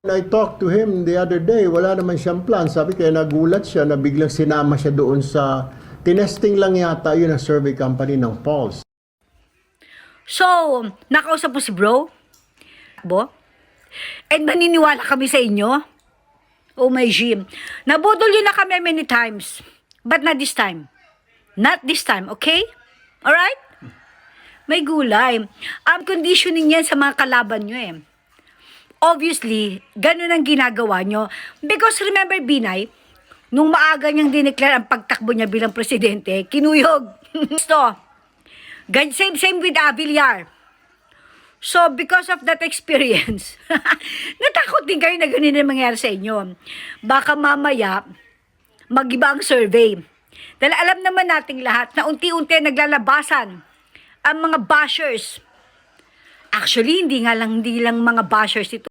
I talked to him the other day, wala naman siyang plan. Sabi kaya nagulat siya na biglang sinama siya doon sa tinesting lang yata yun ang survey company ng Pulse. So, nakausap mo si bro? Bo? And maniniwala kami sa inyo? Oh my Jim. Nabudol yun na kami many times. But not this time. Not this time, okay? Alright? May gulay. Conditioning yan sa mga kalaban nyo eh. Obviously, ganun ang ginagawa nyo. Because remember, Binay, nung maaga niyang dineclare ang pagtakbo niya bilang presidente, kinuyog. So, same with Villar. So, because of that experience, natakot din kayo na ganun ang mangyari sa inyo. Baka mamaya, mag-iba ang survey. Dahil alam naman nating lahat na unti-unti naglalabasan ang mga bashers. Actually, hindi lang mga bashers ito.